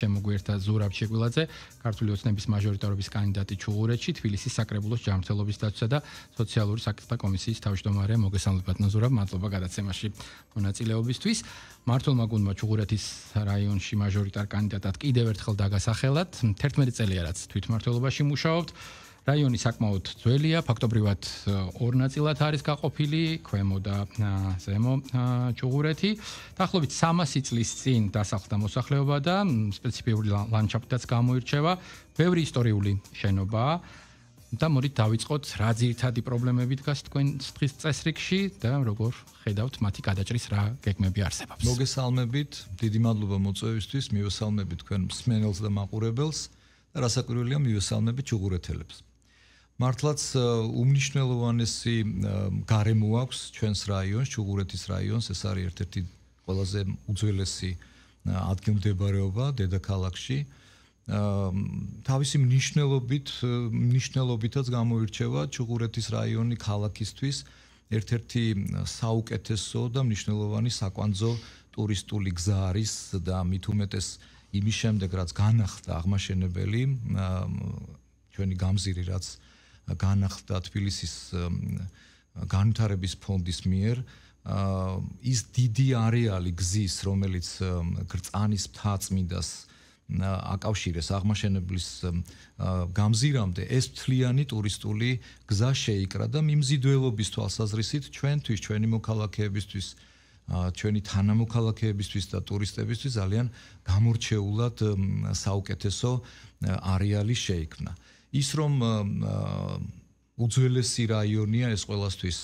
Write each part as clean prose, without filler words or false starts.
შემოგვიერთა ზურაბ შეგვილაძე, ქართული ოცნების მაჟორიტარობის კანდიდატი ჩუღურეთში, თბილისის საკრებულოს ჯანმრთელობის დაცვისა და სოციალური საკითხთა კომისიის თავმჯდომარე. მოგესალმებით ნაზურაბ, მადლობა გადაცემაში მონაწილეობისთვის. მართლმა გუნდმა ჩუღურეთის რაიონში მაჟორიტარ კანდიდატად კიდევ ერთხელ დაგასახელათ. 11 წელია რაც თვითმმართველობაში მუშაობთ. რაიონი საკმაოდ ძველია, ფაქტობრივად ორ ნაწილად არის გაყოფილი, ქვემო და ზემო ჩუღურეთი. დაახლოებით 300 წლის წინ დასახლდა მოსახლეობა და სპეციფიკური ლანდშაფტიც გამოირჩევა. ბევრი ისტორიული შენობაა. და მოდით დავიწყოთ, რა ძირითადი პრობლემები დგას თქვენს დღის წესრიგში და როგორ ხედავთ მათი გადაჭრის რა გეგმები არსებობს. მოგესალმებით, დიდი მადლობა მოწვევისთვის, მივესალმებით თქვენ მსმენელს და მაყურებელს და რასაკვირველია მივესალმებით ჩუღურეთელებს. მართლაც უმნიშვნელოვანესი გარემო აქვს ჩვენს რაიონს, ჩუღურეთის რაიონს, ეს არის ერთ-ერთი ყველაზე უძველესი ადგილმდებარეობა დედაქალაქში. თავისი მნიშვნელობითაც გამოირჩევა ჩუღურეთის რაიონი ქალაქისთვის ერთ-ერთი საუკეთესო და მნიშვნელოვანი საკვანძო ტურისტული გზა არის და მით უმეტეს იმის შემდეგ რაც განახლდა აღმაშენებელი ჩვენი გამზირი რაც განახლდა თბილისის განვითარების ფონდის მიერ ის დიდი არეალი გზის რომელიც გრწანის მთაწმინდას აკავშირეს აღმაშენებლის გამზირამდე ეს მთლიანი ტურისტული გზა შეიკრა და მიმზიდველობის თვალსაზრისით ჩვენთვის ჩვენი მოქალაქეებისთვის ჩვენი თანამოქალაქეებისთვის და ტურისტებისთვის ძალიან გამორჩეულად საუკეთესო არეალი შეიქმნა ის რომ უძველესი რაიონია ეს ყველასთვის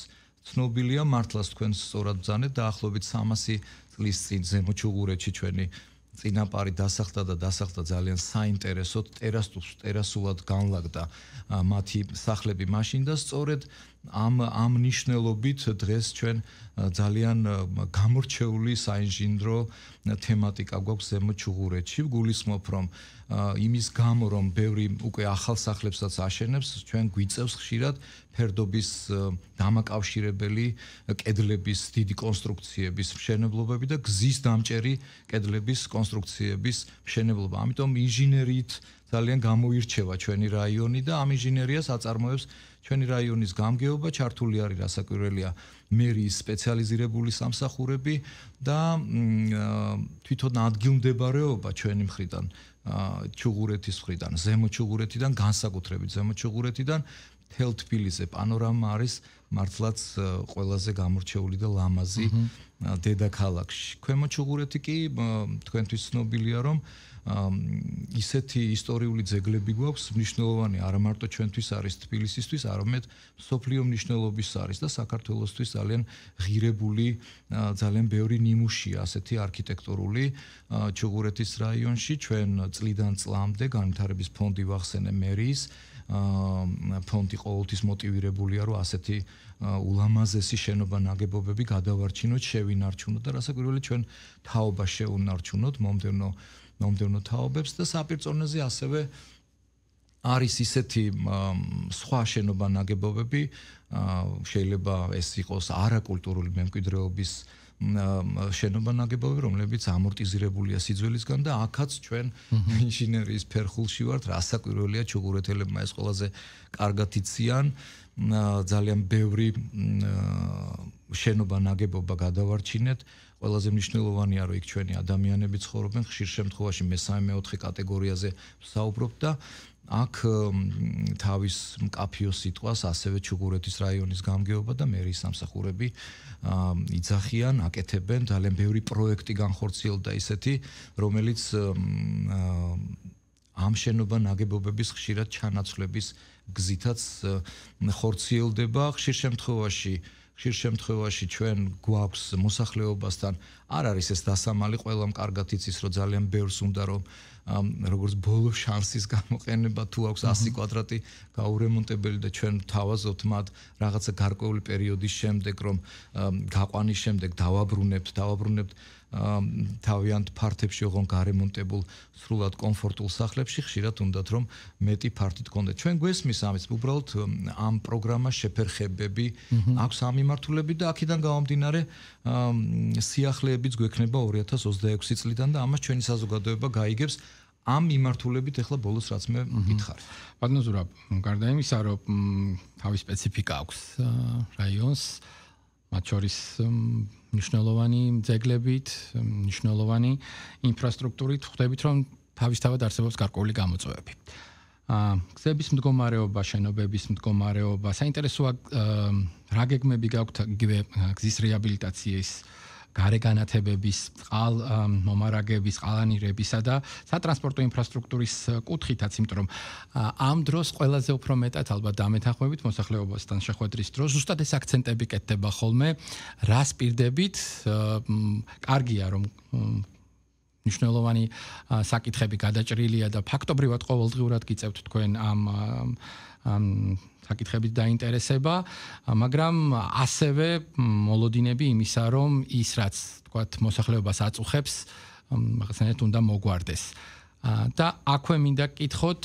ცნობილია მართლაც თქვენ სწორად ბრძანეთ დაახლოებით 300 წლის წინ ზემო ჩუღურეთში ჩვენი წინაპარი დასახლდა და დასახლდა ძალიან საინტერესოდ ტერასულად განლაგდა მათი სახლები მაშინ და სწორედ ამ ნიშნულობით დღეს ჩვენ ძალიან გამორჩეული საინჟინრო თემატიკა გვაქვს ზემო ჩუღურეთში გულისხმობ რომ იმის გამო რომ ბევრი უკვე ახალ სახლებსაც აშენებს ჩვენ გვიწევს ხშირად ფერდობის დამაკავშირებელი კედლების დიდი კონსტრუქციების მშენებლობები და გზის დამჭერი კედლების კონსტრუქციების მშენებლობა. ამიტომ ინჟინერიით ძალიან გამოირჩევა ჩვენი რაიონი და ამ ინჟინერიას აწარმოებს ჩვენი რაიონის გამგეობა, ჩართული არის რასაკვირველია მერიის სპეციალიზირებული სამსახურები და თვითონ ადგილმდებარეობა ჩვენი მხრიდან ჩუღურეთის მხრიდან, ზემო ჩუღურეთიდან, განსაკუთრებით ზემო ჩუღურეთიდან მთელ თბილისზე პანორამა არის მართლაც ყველაზე გამორჩეული და ლამაზი დედაქალაქში. ქვემო ჩუღურეთი კი თქვენთვის ცნობილია რომ ისეთი ისტორიული ძეგლები გვაქვს მნიშვნელოვანი არა მარტო ჩვენთვის არის თბილისისთვის, არამედ მსოფლიო მნიშვნელობის არის და საქართველოსთვის ძალიან ღირებული ძალიან ბევრი ნიმუშია ასეთი არქიტექტურული ჩუღურეთის რაიონში ჩვენ წლიდან წლამდე განვითარების ფონდი ვახსენე მერიის ფონდი ყოველთვის მოტივირებულია რომ ასეთი ულამაზესი შენობა ნაგებობები გადავარჩინოთ, შევინარჩუნოთ და რასაც ჩვენ თაობა შეუნარჩუნოთ მომდევნო თაობებს და საპირწონეზე ასევე არის ისეთი სხვა შენობა ნაგებობები შეიძლება ეს იყოს არაკულტურული მემკვიდრეობის შენობა ნაგებობები რომლებიც ამორტიზირებულია სიძველისგან და აქაც ჩვენ ინჟინერიის ფერხულში ვართ რასაკვირველია ჩუღურეთელებმა ეს ყველაზე კარგად იციან ძალიან ბევრი შენობა ნაგებობა გადავარჩინეთ ყველაზე მნიშვნელოვანია რომ იქ ჩვენი ადამიანები ცხოვრობენ ხშირ შემთხვევაში მესამე-მეოთხე კატეგორიაზე ვსაუბრობთ და აქ თავის მკაფიო სიტყვას ასევე ჩუღურეთის რაიონის გამგეობა და მერიის სამსახურები იძახიან, აკეთებენ ძალიან ბევრი პროექტი განხორციელდა ისეთი, რომელიც ამ შენობა ნაგებობების ხშირად ჩანაცვლების გზითაც ხორციელდება ხშირ შემთხვევაში ჩვენ გვაქვს მოსახლეობასთან არ არის ეს დასამალი ყველამ კარგად იცის რომ ძალიან ბევრს უნდა რომ როგორც ბოლო შანსის გამოყენება თუ აქვს 100 კვადრატი გაურემონტებელი და ჩვენ თავაზობთ მათ რაღაცა გარკვეული პერიოდის შემდეგ რომ გაყვანის შემდეგ დავაბრუნებთ თავიანთ ფართებში ოღონ გარემონტებულ სრულად კომფორტულ სახლებში ხშირად უნდათ რომ მეტი ფართი გქონდეთ ჩვენ გვესმის ამის უბრალოდ ამ პროგრამას შეფერხებები აქვს ამ მიმართულებით და აქედან გამომდინარე სიახლეებიც გვექნება 2026 წლიდან და ამას ჩვენი საზოგადოება გაიგებს ამ მიმართულებით ახლა ბოლოს რაც მე გითხარი. ბატონო ზურაბ, გარდა იმისა, რომ თავის სპეციფიკა აქვს რაიონს, მათ შორის მნიშვნელოვანი ძეგლებით, მნიშვნელოვანი ინფრასტრუქტურით, ხვდებით, რომ თავისთავად არსებობს გარკვეული გამოწვევები. გზების მდგომარეობა, შენობების მდგომარეობა, საინტერესოა რა გეგმები გაქვთ იგივე გზის რეაბილიტაციის, გარეგანათებების, მომარაგების, ყალანირებისა და სატრანსპორტო ინფრასტრუქტურის კუთხითაც, იმიტომ რომ ამ დროს ყველაზე უფრო მეტად ალბათ დამეთანხმებით მოსახლეობასთან შეხვედრის დროს, ზუსტად ეს აქცენტები კეთდება ხოლმე, რას პირდებით, კარგია რომ მნიშვნელოვანი საკითხები გადაჭრილია და ფაქტობრივად ყოველდღიურად გიწევთ თქვენ ამ საკითხებით დაინტერესება, მაგრამ ასევე მოლოდინები იმისა, რომ ის რაც თქვათ მოსახლეობას აწუხებს, რაღაცნაირად უნდა მოგვარდეს. და აქვე მინდა გკითხოთ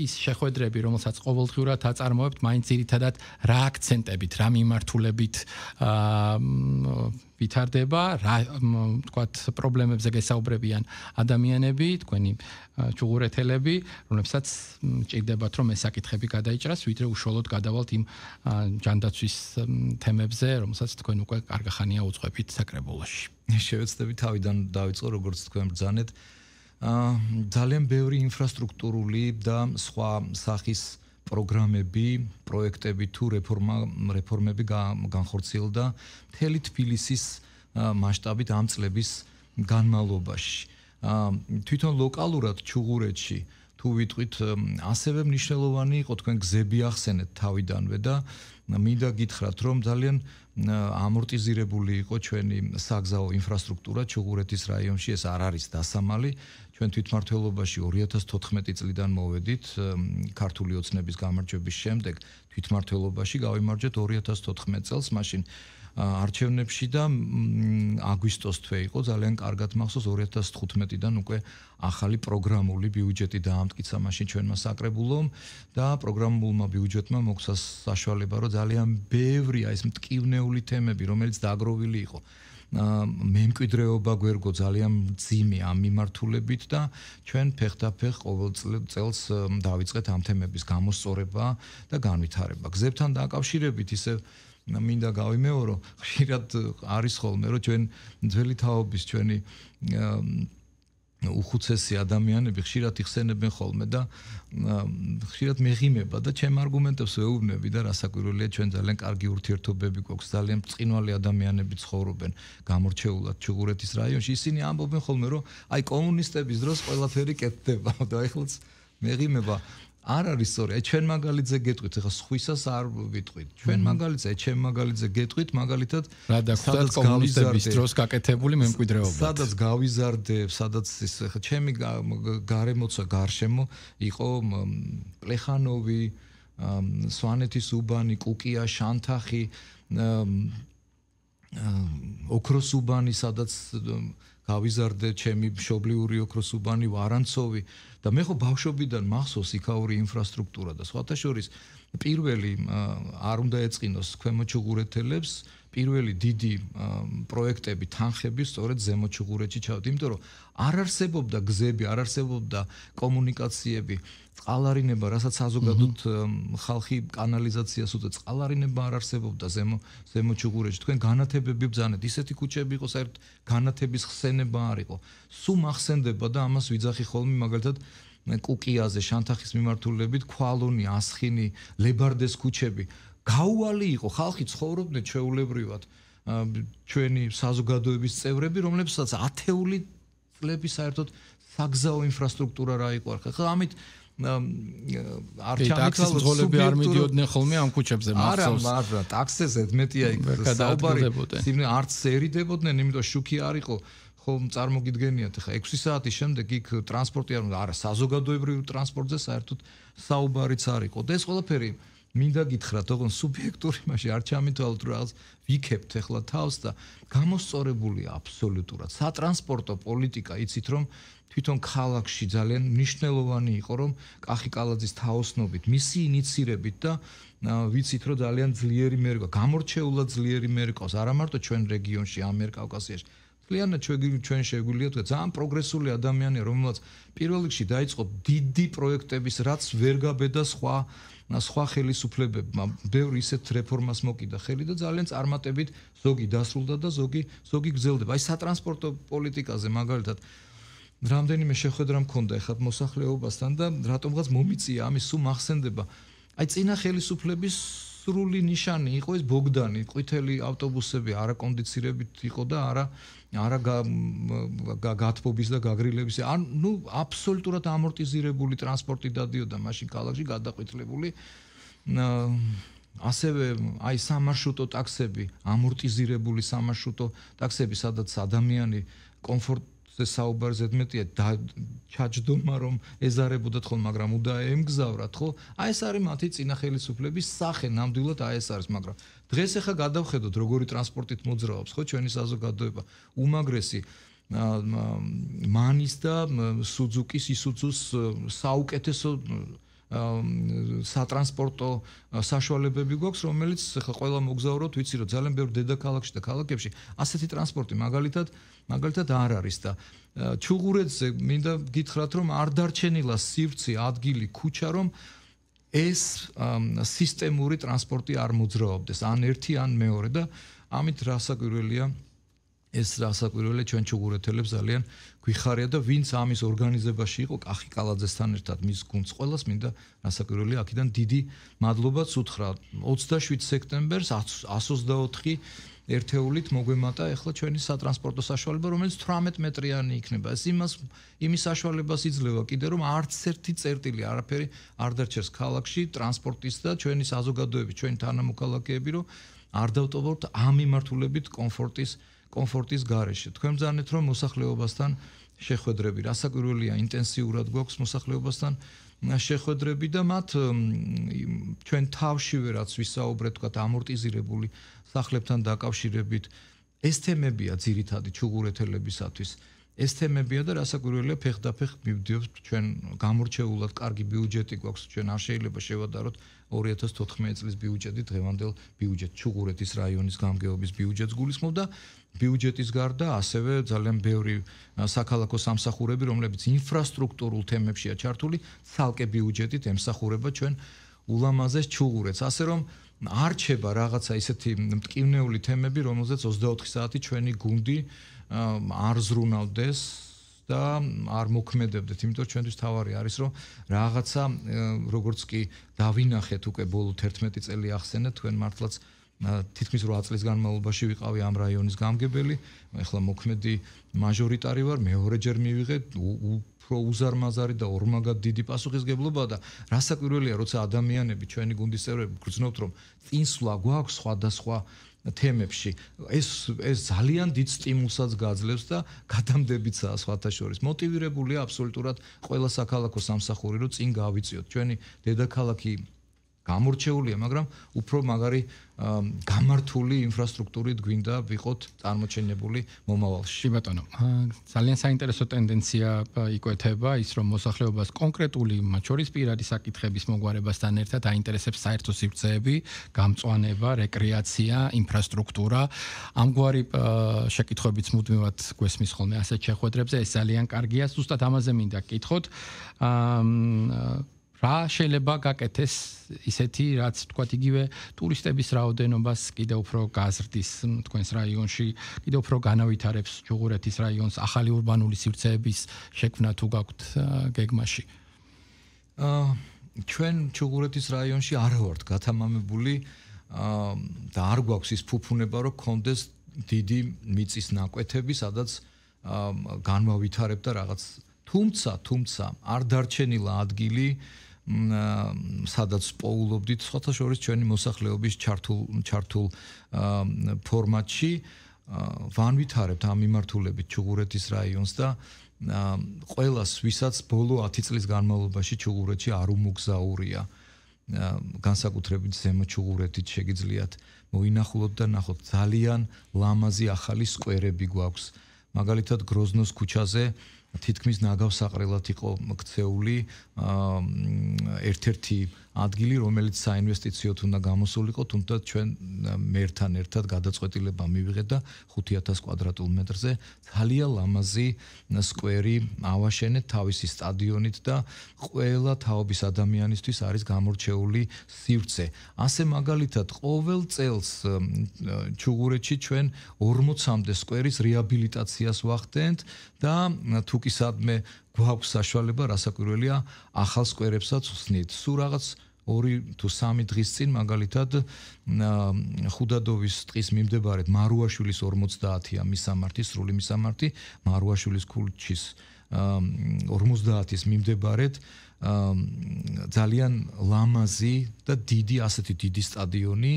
ის შეხვედრები, რომელსაც ყოველდღიურად აწარმოებთ, მაინც ძირითადად რა აქცენტებით, რა მიმართულებით ვითარდება, რა თქვათ პრობლემებზე გესაუბრებიან ადამიანები, თქვენი ჩუღურეთელები, რომლებსაც ჭირდებათ რომ ეს საკითხები გადაიჭრას, ვიდრე უშუალოდ გადავალთ იმ ჯანდაცვის თემებზე, რომელსაც თქვენ უკვე კარგახანია უძღვებით საკრებულოში. შევეცდები თავიდან დავიწყო, როგორც თქვენ ბრძანეთ. ძალიან ბევრი ინფრასტრუქტურული და სხვა სახის პროგრამები, პროექტები თუ რეფორმები განხორციელდა მთელი თბილისის მასშტაბით ამ წლების განმავლობაში. თვითონ ლოკალურად ჩუღურეთში თუ ვიტყვით, ასევე მნიშვნელოვანი იყო თქვენ გზები ახსენეთ თავიდანვე და მინდა გითხრათ, რომ ძალიან ამორტიზირებული იყო ჩვენი საგზაო ინფრასტრუქტურა ჩუღურეთის რაიონში, ეს არ არის დასამალი. ჩვენ თვითმმართველობაში 2014 წლიდან მოვედით ქართული ოცნების გამარჯვების შემდეგ თვითმმართველობაში გავიმარჯვეთ 2014 წელს, მაშინ არჩევნებში და აგვისტოს თვე იყო, ძალიან კარგად მახსოვს 2015-დან უკვე ახალი პროგრამული ბიუჯეტი დაამტკიცა მაშინ ჩვენმა საკრებულომ და პროგრამულმა ბიუჯეტმა მოგვცა საშუალება, რომ ძალიან ბევრი ეს მტკივნეული თემები, რომელიც დააგროვილი იყო, მემკვიდრეობა გვერგო ძალიან მძიმე ამ მიმართულებით და ჩვენ ფეხდაფეხ ყოველ წელს დავიწყეთ ამ თემების გამოსწორება და განვითარება. გზებთან დაკავშირებით ისე მინდა გავიმეორო, ხშირად არის ხოლმე, რომ ჩვენ ძველი თაობის ჩვენი უხუცესი ადამიანები ხშირად იხსენებენ ხოლმე და ხშირად მეღიმება და ჩემ არგუმენტებს ვეუბნები და რასაკვირველია, ჩვენ ძალიან კარგი ურთიერთობები გვაქვს, ძალიან ბრწყინვალე ადამიანები ცხოვრობენ გამორჩეულად ჩუღურეთის რაიონში. ისინი ამბობენ ხოლმე, რომ აი კომუნისტების დროს ყველაფერი კეთდება და ეხლაც მეღიმება. არ არის სწორი. აი ჩვენ მაგალითზე გეტყვით, ახლა სხვისას არ ვიტყვით. ჩვენ მაგალითზე, ჩემ მაგალითზე გეტყვით, მაგალითად, სადაც კომუნისტების დროს გაკეთებული მემკვიდრეობა. სადაც გავიზარდე, სადაც ის ახლა ჩემი გარემოცა გარშემო იყო პლეხანოვი, სვანეთის უბანი, კუკია, შანთახი, ოქროს უბანი, სადაც გავიზარდე, ჩემი მშობლიური ოქროს უბანი, ვარანცოვი და მე ხო ბავშვობიდან მახსოვს იქაური ინფრასტრუქტურა და სხვათა შორის პირველი არ უნდა ეწყინოს ქვემო ჩუღურეთელებს, პირველი დიდი პროექტები, თანხები სწორედ ზემო ჩუღურეთში ჩავთ, იმიტომ რომ არ არსებობდა გზები, არ არსებობდა კომუნიკაციები, წყალარინება, რასაც საზოგადოდ ხალხი კანალიზაციას უწევს, წყალარინება არ არსებობდა ზემო ჩუღურეთში. თქვენ განათებები ბრძანეთ, ისეთი ქუჩები იყო, საერთოდ განათების ხსენება არ იყო. სულ მახსენდება და ამას ვიძახი ხოლმე მაგალითად კუკიაზე, შანთახის მიმართულებით, ქვალონი, ასხინი, ლებარდეს ქუჩები. გაუვალი იყო, ხალხი ცხოვრობდნენ ჩვეულებრივად, ჩვენი საზოგადოების წევრები, რომლებსაც ათეული წლები საერთოდ საგზაო ინფრასტრუქტურა რა იყო. ხა ამით ტაქსის მძღოლები არ მიდიოდნენ ხოლმე ამ ქუჩებზე მახსოვს. არა, ტაქსზე მეტია იქ საუბარი. არც ერიდებოდნენ, იმიტომ შუქი არ იყო. ხომ წარმოგიდგენიათ, ხა 6 საათის შემდეგ იქ ტრანსპორტი არ უნდა, არა, საზოგადოებრივ ტრანსპორტზე საერთოდ საუბარიც არ იყო. და ეს ყველაფერი მინდა გითხრათ, ოღონდ სუბიექტური მასში არ ჩამითვალოთ, რომ რაღაც ვიქებთ ახლა თავს და გამოსწორებულია აბსოლუტურად. სატრანსპორტო პოლიტიკა, იცით რომ თვითონ ქალაქში ძალიან მნიშვნელოვანი იყო, რომ კახიკალაძის თაოსნობით, მისი ინიცირებით და ვიცით, რომ ძალიან ძლიერი მერქვა, გამორჩეულად ძლიერი მერქვა, არა მარტო ჩვენ რეგიონში, ამიერკავკასიაში, ძალიან ჩვენ შეგვიძლია თქვა ძალიან პროგრესული ადამიანია, რომელსაც პირველ რიგში დაიწყო დიდი პროექტების, რაც ვერ გაბედა სხვა ხელისუფლებებმა, ბევრი ისეთ რეფორმას მოკიდა ხელი და ძალიან წარმატებით ზოგი დასრულდა და ზოგი გრძელდება. აი სატრანსპორტო პოლიტიკაზე მაგალითად რამდენიმე შეხვედრა მქონდა ეხლა მოსახლეობასთან და რატომღაც მომიწია ამის სულ მახსენდება. აი წინა ხელისუფლების სრული ნიშანი იყო ეს ბოგდანი, ყვითელი ავტობუსები არაკონდიცირებით იყო და არა გათბობის და გაგრილების, ანუ აბსოლუტურად ამორტიზირებული ტრანსპორტი დადიოდა მაშინ ქალაქში გადაყვითლებული. ასევე აი სამარშრუტო ტაქსები, ამორტიზირებული სამარშრუტო ტაქსები, სადაც ადამიანი კომფორტზე საუბარ ზედმეტია ჩაჯდომა რომ ეზარებოდათ ხოლ, მაგრამ უდაემგზავრათ ხო? აი ეს არის მათი წინა ხელისუფლების სახე, ნამდვილად აი ეს არის, მაგრამ დღეს ახლა გადავხედოთ როგორი ტრანსპორტით მოძრაობს ხო ჩვენი საზოგადოება. უმაგრესი მანის და სუზუკის ისუძუს საუკეთესო სატრანსპორტო საშუალებები გვაქვს, რომელიც ახლა ყველა მოგზაურობთ, ვიცი რომ ძალიან ბევრ დედაქალაქში და ქალაქებში ასეთი ტრანსპორტი მაგალითად არ არის და ჩუღურეთზე მინდა გითხრათ რომ არ დარჩენილა სივრცე, ადგილი, ქუჩა რომ ეს სისტემური ტრანსპორტი არ მოძრაობდეს, ან ერთი ან მეორე და ამით რასაკვირველია ჩვენ ჩუღურეთელებს ძალიან გვიხარია და ვინც ამის ორგანიზებაში იყო კახი კალაძესთან ერთად მის გუნდს ყველას მინდა რასაკვირველია აქედან დიდი მადლობაც უთხრა 27 სექტემბერს 124 ერთეულით მოგვემატა ახლა ჩვენი სატრანსპორტო საშუალება რომელიც 18 მეტრიანი იქნება ეს იმის საშუალებას იძლევა კიდე რომ არც ერთი წერტილი არაფერი არ დარჩეს ქალაქში ტრანსპორტის და ჩვენი საზოგადოების ჩვენი თანამოქალაქეები რომ არ დავტოვოთ ამ მიმართულებით კომფორტის გარეშე. თქვენ ბრძანეთ რომ მოსახლეობასთან შეხვედრები, რასაკვირველია ინტენსიურად გვაქვს მოსახლეობასთან შეხვედრები და მათ ჩვენ თავშივე რაც ვისაუბრეთ, თქვათ ამორტიზირებული სახლებთან დაკავშირებით, ეს თემებია ძირითადი ჩუღურეთელებისათვის. ეს თემებია და რასაკვირველია ფეხდაფეხ მივდივართ ჩვენ გამორჩეულად კარგი ბიუჯეტი გვაქვს, ჩვენ არ შეიძლება შევადაროთ 2014 წლის ბიუჯეტი დღევანდელ ბიუჯეტ ჩუღურეთის რაიონის გამგეობის ბიუჯეტს გულისხმობ და ბიუჯეტის გარდა ასევე ძალიან ბევრი საქალაქო სამსახურები, რომლებიც ინფრასტრუქტურულ თემებშია ჩართული, ცალკე ბიუჯეტით ემსახურება ჩვენ ულამაზეს ჩუღურეთს. ასე რომ არ რჩება რაღაცა ისეთი მტკივნეული თემები, რომელზეც 24 საათი ჩვენი გუნდი არ ზრუნავდეს და არ მოქმედებდეთ, იმიტომ ჩვენთვის თავარი არის რომ რაღაცა როგორც კი დავინახეთ უკვე ბოლო 11 წელი ახსენეთ, თქვენ მართლაც თითქმის 8 წლის განმავლობაში ვიყავი ამ რაიონის გამგებელი, ეხლა მოქმედი მაჟორიტარი ვარ, მეორეჯერ მივიღე უფრო უზარმაზარი და ორმაგად დიდი პასუხისგებლობა და რასაკვირველია, როცა ადამიანები ჩვენი გუნდის წევრები გრძნობთ რომ წინსვლა გვაქვს სხვადასხვა თემებში ეს ძალიან დიდ სტიმულსაც გაძლევს და გადამდებიცაა სხვათა შორის მოტივირებულია აბსოლუტურად ყველა საქალაქო სამსახური რომ წინ გავიწიოთ ჩვენი დედაქალაქი გამორჩეულია მაგრამ უფრო მაგარი გამართული ინფრასტრუქტურით გვინდა ვიყოთ წარმოჩენებული მომავალში. ბატონო, ძალიან საინტერესო ტენდენცია იკვეთება ის რომ მოსახლეობას კონკრეტული მათ შორის პირადი საკითხების მოგვარებასთან ერთად აინტერესებს საერთო სივრცეები, გამწვანება, რეკრეაცია, ინფრასტრუქტურა. ამგვარი შეკითხვებიც მუდმივად გვესმის ხოლმე ასეთ შეხვედრებზე, ეს ძალიან კარგია. ზუსტად ამაზე მინდა გკითხოთ. რა შეიძლება გაკეთეს ისეთი რაც თქვათ იგივე ტურისტების რაოდენობას კიდევ უფრო გაზრდის თქვენს რაიონში, კიდევ უფრო განავითარებს ჩუღურეთის რაიონს, ახალი ურბანული სივრცეების შექმნა თუ გაქვთ გეგმაში? ჩვენ ჩუღურეთის რაიონში არ ვართ გათამამებული და არ გვაქვს ის ფუფუნება რომ გქონდეს დიდი მიწის ნაკვეთები, სადაც განვავითარებ და რაღაც თუმცა არ დარჩენილა ადგილი სადაც პოულობდით სხვათა შორის ჩვენი მოსახლეობის ჩართულ ფორმატში ვანვითარებთ ამ მიმართულებით ჩუღურეთის რაიონს და ყველას ვისაც ბოლო 10 წლის განმავლობაში ჩუღურეთში არ უმოგზაურია განსაკუთრებით ზემო ჩუღურეთით შეგიძლიათ მოინახულოთ და ნახოთ ძალიან ლამაზი ახალი სკვერები გვაქვს მაგალითად გროზნოს ქუჩაზე თითქმის ნაგავსაყრელად იყო ქცეული ერთ-ერთი ადგილი, რომელიც საინვესტიციოდ უნდა გამოსულიყო, თუმცა ჩვენ მერთან ერთად გადაწყვეტილება მივიღეთ და 5000 კვადრატულ მეტრზე ძალიან ლამაზი სკვერი ავაშენეთ თავისი სტადიონით და ყველა თაობის ადამიანისთვის არის გამორჩეული სივრცე. ასე მაგალითად ყოველ წელს ჩუღურეთში ჩვენ 40-მდე სკვერის რეაბილიტაციას ვახდენთ და თუ კი სადმე გვაქვს საშუალება, რასაკვირველია, ახალ სკვერებსაც ვსნით. სულ რაღაც 2 თუ 3 დღის წინ მაგალითად ხუდადოვის ტყის მიმდებარედ მარუაშვილის 50-ია მისამართი, სრული მისამართი, მარუაშვილის ქუჩის 50-ის მიმდებარედ ძალიან ლამაზი და ასეთი დიდი სტადიონი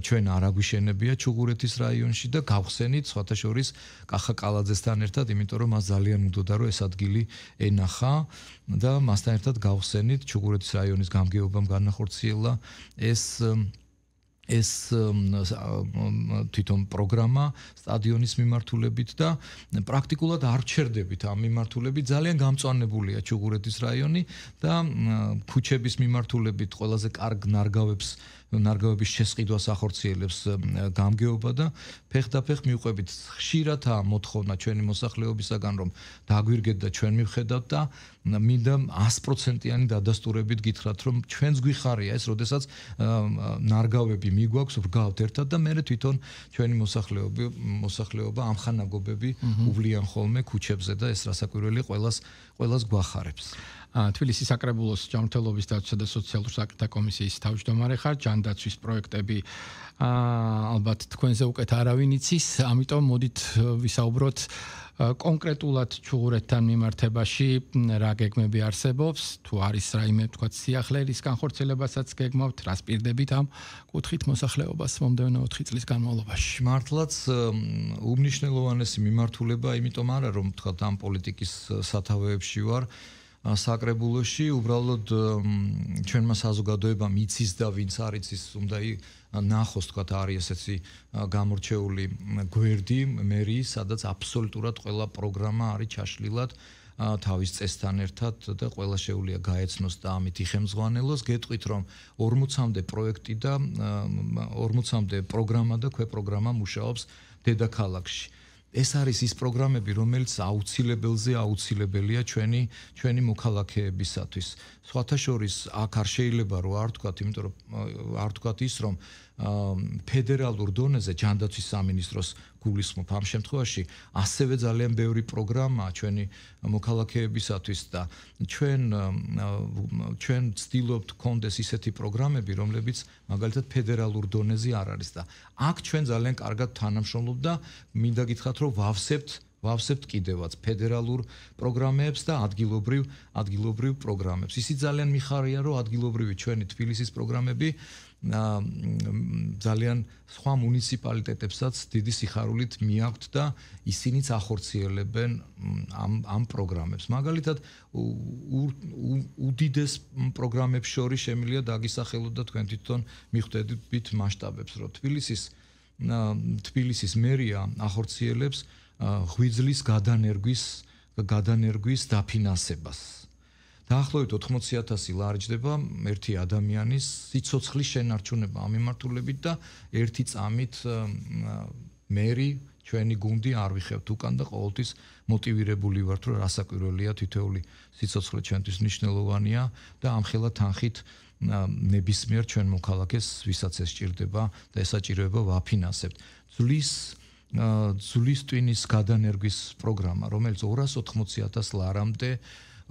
ჩვენ არ აგვიშენებია ჩუღურეთის რაიონში და გავხსენით სხვათა შორის კახა კალაძესთან ერთად, იმიტომ რომ მას ძალიან უნდოდა რომ ეს ადგილი ენახა და მასთან ერთად გავხსენით ჩუღურეთის რაიონის გამგეობამ განახორციელა ეს თვითონ პროგრამა სტადიონის მიმართულებით და პრაქტიკულად არ ჩერდებით ამ მიმართულებით. ძალიან გამწვანებულია ჩუღურეთის რაიონი და ქუჩების მიმართულებით ყველაზე კარგ ნარგავების შესყიდვას ახორციელებს გამგეობა და ფეხდაფეხ მივყვებით. ხშირადაა მოთხოვნა ჩვენი მოსახლეობისაგან რომ დაგვირგეთ და ჩვენ მივხედავთ და მინდა 100%-იანი დადასტურებით გითხრათ რომ ჩვენს გვიხარია ეს, როდესაც ნარგავები მიგვაქვს, ვგავთ ერთად და მე თვითონ ჩვენი მოსახლეობა ამხანაგობები უვლიან ხოლმე ქუჩებზე და ეს რასაკვირველი ყველას გვახარებს. თბილისის საკრებულოს ჯანმრთელობის დაცვისა და სოციალურ საკითხთა კომისიის თავმჯდომარე ხარ, ჯანდაცვის პროექტები ალბათ თქვენზე უკეთ არავინ იცის, ამიტომ მოდით ვისაუბროთ კონკრეტულად ჩუღურეთთან მიმართებაში რა გეგმები არსებობს, თუ არის რაიმე თქვა სიახლეების განხორციელებასაც გეგმავთ, რას პირდებით ამ კუთხით მოსახლეობას მომდევნო 4 წლის განმავლობაში. მართლაც უმნიშვნელოვანესი მიმართულება, იმიტომ არა რომ თქვა ამ პოლიტიკის სათავეებში ვარ საკრებულოში, უბრალოდ ჩვენმა საზოგადოებამ იცის და ვინც არ იცის, უნდა ნახოს, თქვა არის ესეთი გამორჩეული გვერდი მერიის, სადაც აბსოლუტურად ყველა პროგრამა არის ჩაშლილად თავის წესთან ერთად და ყველა შეუძლია გაეცნოს და ამით იხემძღვანელოს. გეტყვით რომ 40-მდე პროექტი და 40-მდე პროგრამა და ქვეპროგრამა მუშაობს დედაქალაქში. ეს არის ის პროგრამები, რომელიც აუცილებელია ჩვენი მოქალაქეებისათვის. სხვათა შორის აქ არ შეიძლება რომ არ თქვათ, იმიტომ რომ არ თქვათ ის რომ ფედერალურ დონეზე ჯანდაცვის სამინისტროს გულისხმობ ამ შემთხვევაში ასევე ძალიან ბევრი პროგრამაა ჩვენი მოქალაქეებისათვის და ჩვენ ვცდილობთ გქონდეს ისეთი პროგრამები, რომლებიც მაგალითად ფედერალურ დონეზე არ არის და აქ ჩვენ ძალიან კარგად თანამშრომლობთ და მინდა გითხრათ რომ ვავსებთ კიდევაც ფედერალურ პროგრამებს და ადგილობრივ პროგრამებს. ისიც ძალიან მიხარია რომ ადგილობრივი ჩვენი თბილისის პროგრამები ძალიან სხვა მუნიციპალიტეტებსაც დიდი სიხარულით მიაქვთ და ისინიც ახორციელებენ ამ პროგრამებს. მაგალითად, უდიდეს პროგრამებს შორის შემიძლია დაგისახელოთ და თქვენ თვითონ მიხვდებით მასშტაბებს, რომ თბილისის მერია ახორციელებს ღვიძლის გადანერგვის დაფინანსებას. დაახლოებით 80,000 ლარჯდება ერთი ადამიანის სიცოცხლის შენარჩუნება ამ მიმართულებით და ერთი წამით მერი ჩვენი გუნდი არ ვიხევთ უკან და ყოველთვის მოტივირებული ვართ რომ რასაკვირველია თითოეული სიცოცხლე ჩვენთვის მნიშვნელოვანია და ამხელა თანხით ნებისმიერ ჩვენ მოქალაქეს ვისაც ეს სჭირდება და ესაჭიროება ვაფინანსებთ. ძვლის ტვინის გადანერგვის პროგრამა, რომელიც 280,000 ლარამდე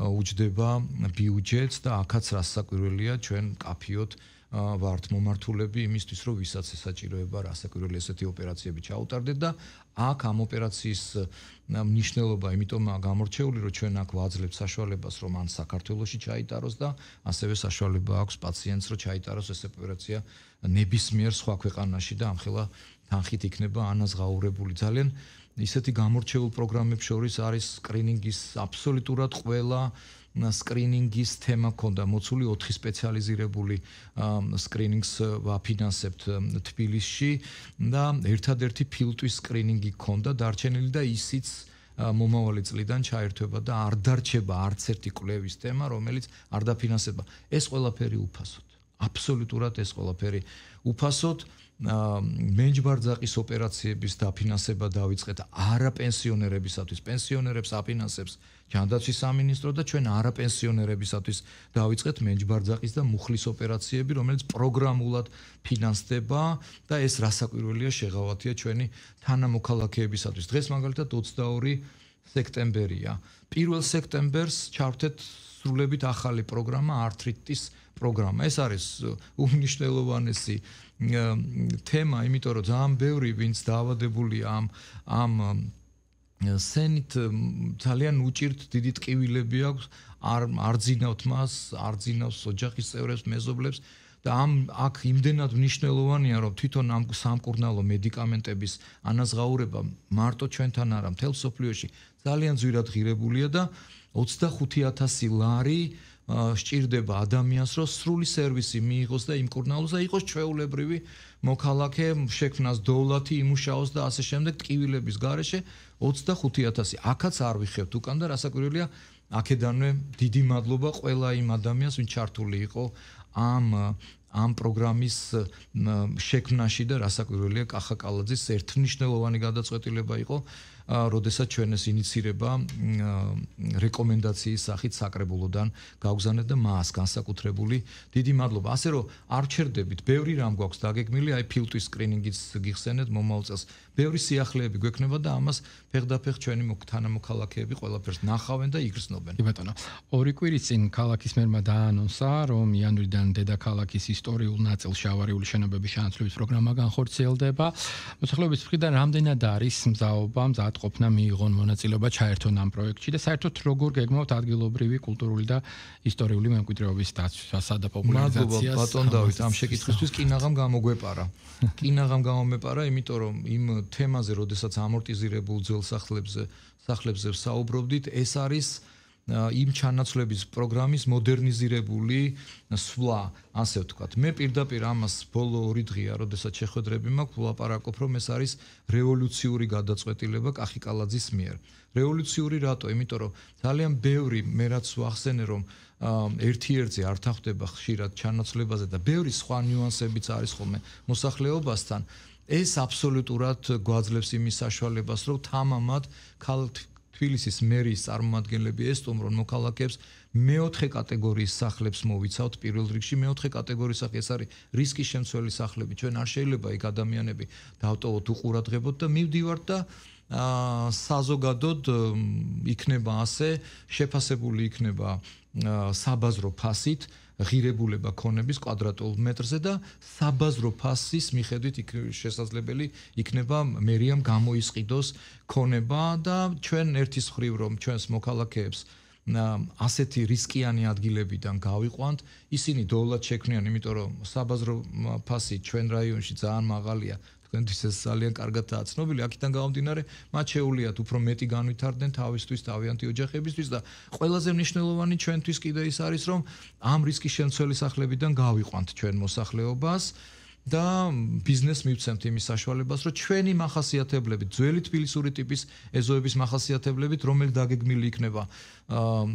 უჯდება ბიუჯეტს და აქაც რასაკვირველია ჩვენ კაფიოთ ვართ მომართულები იმისთვის რომ ვისაც ესაჭიროება რასაკვირველი ესეთი ოპერაციები ჩაუტარდეთ და აქ ამ ოპერაციის მნიშვნელობა იმიტომაა გამორჩეული რომ ჩვენ აქ ვაძლევთ საშუალებას რომ ან საქართველოში ჩაიტაროს და ასევე საშუალება აქვს პაციენტს რომ ჩაიტაროს ეს ოპერაცია ნებისმიერ სხვა ქვეყანაში და ამხელა თანხით იქნება ანაზღაურებული. ძალიან ისეთი გამორჩეულ პროგრამებს შორის არის სკრინინგის აბსოლუტურად ყველა სკრინინგის თემა ქონდა მოცული 4 სპეციალიზირებული სკრინინგს ვაფინანსებთ თბილისში და ერთადერთი ფილტვის სკრინინგი ქონდა დარჩენილი და ისიც მომავალი წლიდან ჩაერთვება და არ დარჩება არც ერთი კვლევის თემა, რომელიც არ დაფინანსება. ეს ყველაფერი უფასოდ. აბსოლუტურად ეს ყველაფერი უფასოდ მენჯბარძაყის ოპერაციების დაფინანსება დავიწყეთ არაპენსიონერებისათვის, პენსიონერებს აფინანსებს ჯანდაცვის სამინისტრო და ჩვენ არაპენსიონერებისათვის დავიწყეთ მენჯბარძაყის და მუხლის ოპერაციები, რომელიც პროგრამულად ფინანსდება და ეს რასაკვირველია შეღავათია ჩვენი თანამოქალაქეებისათვის. დღეს მაგალითად 22 სექტემბერია. 1 სექტემბერს ჩავთეთ სრულებით ახალი პროგრამა, arthritis პროგრამა. ეს არის უმნიშვნელოვანესი თემა, იმიტომ რომ ძალიან ბევრი ვინც დაავადებულია ამ სენით ძალიან უჭირთ დიდი ტკივილები აქვს, არ ძინავთ მას, არ ძინავს ოჯახის წევრებს, მეზობლებს და აქ იმდენად მნიშვნელოვანია, რომ თვითონ ამ სამკურნალო მედიკამენტების ანაზღაურება მარტო ჩვენთან არა, მთელ მსოფლიოში ძალიან ძვირად ღირებულია და 25,000 ლარი სჭირდება ადამიანს, რომ სრული სერვისი მიიღოს და იმკურნალოს და იყოს ჩვეულებრივი მოქალაქე, შექმნას დოვლათი, იმუშაოს და ასე შემდეგ ტკივილების გარეშე 25,000. აქაც არ ვიხევთ უკან და რასაკვირველია, აქედანვე დიდი მადლობა ყველა იმ ადამიანს, ვინც ჩართული იყო ამ პროგრამის შექმნაში და რასაკვირველია, კახა კალაძის ერთმნიშვნელოვანი გადაწყვეტილება იყო, როდესაც ჩვენ ეს ინიცირება რეკომენდაციის სახით საკრებულოდან გავგზავნეთ და მას განსაკუთრებული დიდი მადლობა. ასე რომ არ ჩერდებით, ბევრი რამ გვაქვს დაგეგმილი, აი ფილტვის სკრინინგიც გიხსენეთ მომავალ წელს. ბევრი სიახლეები გვექნება და ამას ფეხდაფეხ ჩვენი თანამოქალაქეები ყველაფერს ნახავენ და იგრძნობენ. კი ბატონო, 2 კვირის წინ ქალაქის მერმა დაანონსა, რომ იანვრიდან დედაქალაქის ისტორიულ ნაწილ შავარიული შენობების შენაცვლების პროგრამა განხორციელდება. მოსახლეობის მხრიდან რამდენად არის მზაობა ყოფნა მიიღონ მონაწილეობა ჩაერთონ ამ პროექტში და საერთოდ როგორ გეგმავთ ადგილობრივი კულტურული და ისტორიული მემკვიდრეობის დაცვასა და პოპულარიზაციას? მადლობა ბატონ დავით, ამ შეკითხვისთვის კინაღამ გამოგვეპარა. კინაღამ გამომეპარა, იმიტომ რომ იმ თემაზე, როდესაც ამორტიზირებულ ძველ სახლებზე საუბრობდით, ეს არის იმ ჩანაცვლების პროგრამის მოდერნიზირებული სვლა, ასე ვთქვათ. მე პირდაპირ ამას ბოლო 2 დღეა, როდესაც შეხვედრები მაქვს, ვლაპარაკობ, რომ ეს არის რევოლუციური გადაწყვეტილება კახი კალაძის მიერ. რევოლუციური რატო? იმიტომ რომ ძალიან ბევრი მე რაც ვახსენე, რომ ერთ-ერთზე არ თანხდება ხშირად ჩანაცვლებაზე და ბევრი სხვა ნიუანსებიც არის ხოლმე მოსახლეობასთან. ეს აბსოლუტურად გვაძლევს იმის საშუალებას, რომ თამამად თბილისის მერის წარმომადგენლები ესტუმრონ მოქალაქეებს მეოთხე კატეგორიის სახლებს მოვიცავთ პირველ რიგში. მეოთხე კატეგორიის სახლი ეს არის რისკის შემცველი სახლები. ჩვენ არ შეიძლება იქ ადამიანები დავტოვოთ, უყურადღებოთ და მივდივართ და საზოგადოდ იქნება ასე შეფასებული იქნება საბაზრო ფასით ღირებულება ქონების კვადრატულ მეტრზე და საბაზრო ფასის მიხედვით შესაძლებელი იქნება მერიამ გამოისყიდოს ქონება და ჩვენ ერთის მხრივ რომ ჩვენს მოქალაქეებს ასეთი რისკიანი ადგილებიდან გავიყვანთ, ისინი დოვლად შექმნიან, იმიტომ რომ საბაზრო ფასი ჩვენ რაიონში ძალიან მაღალია. თქვენთვის ეს ძალიან კარგადაა ცნობილი, აქედან გამომდინარე, მათ შეუძლიათ უფრო მეტი განვითარდნენ თავისთვის, თავიანთი ოჯახებისთვის და ყველაზე მნიშვნელოვანი ჩვენთვის კიდე ის არის, რომ ამ რისკის შემცველი სახლებიდან გავიყვანთ ჩვენ მოსახლეობას და ბიზნეს მივცემთ იმის საშუალებას, რომ ჩვენი მახასიათებლებით, ძველი თბილისური ტიპის ეზოების მახასიათებლებით, რომელიც დაგეგმილი იქნება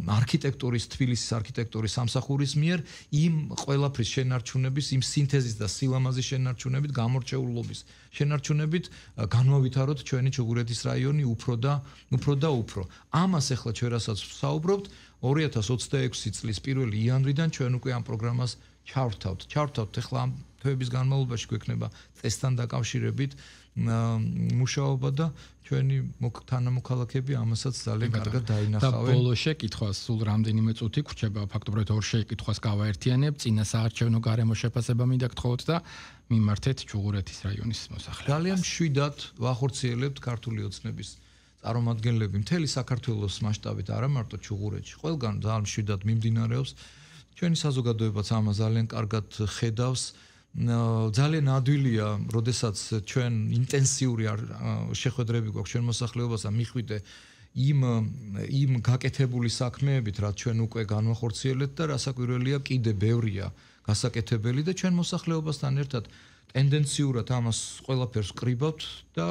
არქიტექტურის, თბილისის არქიტექტურის სამსახურის მიერ, იმ ყველაფრის შენარჩუნების, იმ სინთეზის და სილამაზის შენარჩუნებით, გამორჩეულობის შენარჩუნებით განვავითაროთ ჩვენი ჩუღურეთის რაიონი უფრო და უფრო. ამას ახლა ჩვენ რასაც ვსაუბრობთ, 2026 წლის 1 იანვრიდან ჩვენ უკვე ამ პროგრამას ჩავრთავთ ახლა ამ თვეების განმავლობაში გვექნება წესთან დაკავშირებით მუშაობა და ჩვენი თანამოქალაქეები ამასაც ძალიან კარგად დაინახავენ. და ბოლო შეკითხვა, სულ რამდენიმე წუთი გრჩება, ფაქტობრივად 2 შეკითხვას გავაერთიანებ, წინა საარჩევნო გარემო შეფასება მინდა გთხოვოთ და მიმართეთ ჩუღურეთის რაიონის მოსახლეობას. ძალიან მშვიდად ვახორციელებთ ქართული ოცნების წარმომადგენლები მთელი საქართველოს მასშტაბით, არა მარტო ჩუღურეთში. ყველგან ძალიან მშვიდად მიმდინარეობს. ჩვენი საზოგადოებაც ამას ძალიან კარგად ხედავს. ძალიან ადვილია, როდესაც ჩვენ ინტენსიური შეხვედრები გვაქვს ჩვენ მოსახლეობასთან მიხვიდე იმ გაკეთებული საქმეებით, რაც ჩვენ უკვე განვახორციელებთ და რასაკვირველია, კიდე ბევრია გასაკეთებელი და ჩვენ მოსახლეობასთან ერთად ტენდენციურად ამას ყველაფერს ვკრიბავთ და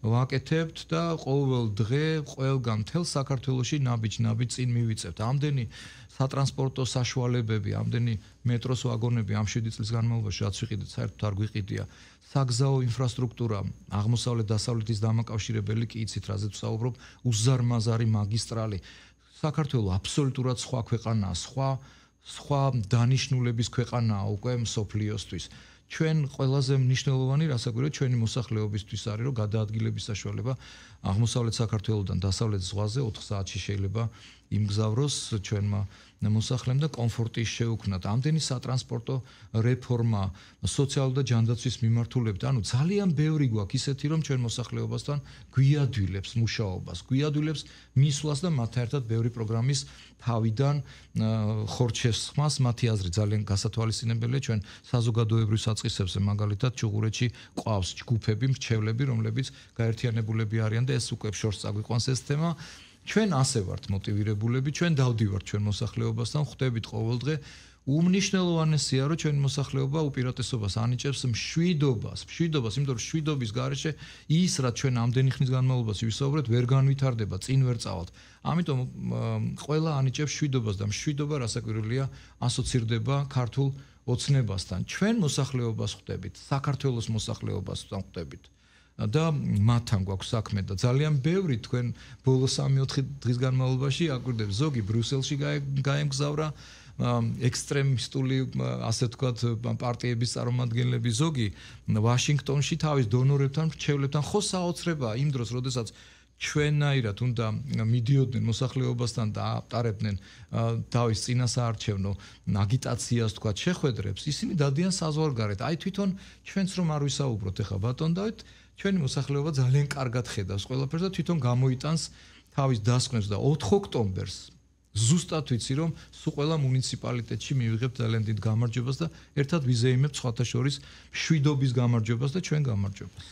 ვაკეთებთ და ყოველ დღე ყველგან მთელ საქართველოში ნაბიჯ წინ მივიწევთ. ამდენი სატრანსპორტო საშუალებები, ამდენი მეტროს ვაგონები ამ 7 წლის განმავლობაში რაც ვიყიდეთ, საერთოდ არ გვიყიდია. საგზაო ინფრასტრუქტურა, აღმოსავლეთ-დასავლეთის დამაკავშირებელი კი იცით, რაზეც ვსაუბრობ, უზარმაზარი მაგისტრალი. საქართველო აბსოლუტურად სხვა ქვეყანაა, სხვა დანიშნულების ქვეყანაა უკვე მსოფლიოსთვის. ჩვენ ყველაზე მნიშვნელოვანი რასაკვირველია ჩვენი მოსახლეობისთვის არის, რომ გადაადგილების საშუალება აღმოსავლეთ საქართველოდან დასავლეთ ზღვაზე 4 საათში შეიძლება იმგზავროს ჩვენმა მოსახლემ და კომფორტი შეუქმნათ. ამდენი სატრანსპორტო რეფორმა, სოციალური და ჯანდაცვის მიმართულებით, ანუ ძალიან ბევრი გვაქვს ისეთი, რომ ჩვენ მოსახლეობასთან გვიადვილებს მუშაობას, გვიადვილებს მისვლას და მათთან ერთად ბევრი პროგრამის თავიდან ხორჩესხმას, მათი აზრი ძალიან გასათვალისწინებელია. ჩვენ საზოგადოებრივ საწყისებზე მაგალითად ჩუღურეთში ყავს ჯგუფები, მრჩევლები, რომლებიც გაერთიანებულები არიან და ეს უკვე შორს წაგვიყვანს ეს თემა. ჩვენ ასე ვართ მოტივირებულები, ჩვენ დავდივართ ჩვენ მოსახლეობასთან, ხვდებით ყოველ დღე. უმნიშვნელოვანესია, რომ ჩვენი მოსახლეობა უპირატესობას ანიჭებს მშვიდობას, იმიტომ რომ მშვიდობის გარეშე ის, რაც ჩვენ ამდენი ხნის განმავლობაში ვისაუბრეთ, ვერ განვითარდება, წინ ვერ წავალთ. ამიტომ ყველა ანიჭებს მშვიდობას და მშვიდობა რასაკვირველია ასოცირდება ქართულ ოცნებასთან. ჩვენ მოსახლეობას ხვდებით, საქართველოს მოსახლეობას ხვდებით. და მათთან გვაქვს საქმე და ძალიან ბევრი თქვენ ბოლო 3-4 დღის განმავლობაში აკვირდებს, ზოგი ბრიუსელში გაემგზავრა ექსტრემისტული ასე ვთქვათ პარტიების წარმომადგენლები, ზოგი ვაშინგტონში თავის დონორებთან, მრჩევლებთან, ხო საოცრებაა იმ დროს, როდესაც ჩვენაირად უნდა მიდიოდნენ მოსახლეობასთან და ატარებდნენ თავის წინასაარჩევნო აგიტაციას, თქვათ, შეხვედრებს, ისინი დადიან საზღვარგარეთ. აი თვითონ ჩვენც რომ არ ვისაუბროთ ახლა ბატონ დავით, ჩვენი მოსახლეობა ძალიან კარგად ხედავს ყველაფერს და თვითონ გამოიტანს თავის დასკვნებს და 4 ოქტომბერს ზუსტად ვიცი რომ სულ ყველა მუნიციპალიტეტში მივიღებთ ძალიან დიდ გამარჯვებას და ერთად ვიზეიმებთ სხვათა შორის მშვიდობის გამარჯვებას და ჩვენ გამარჯვებას.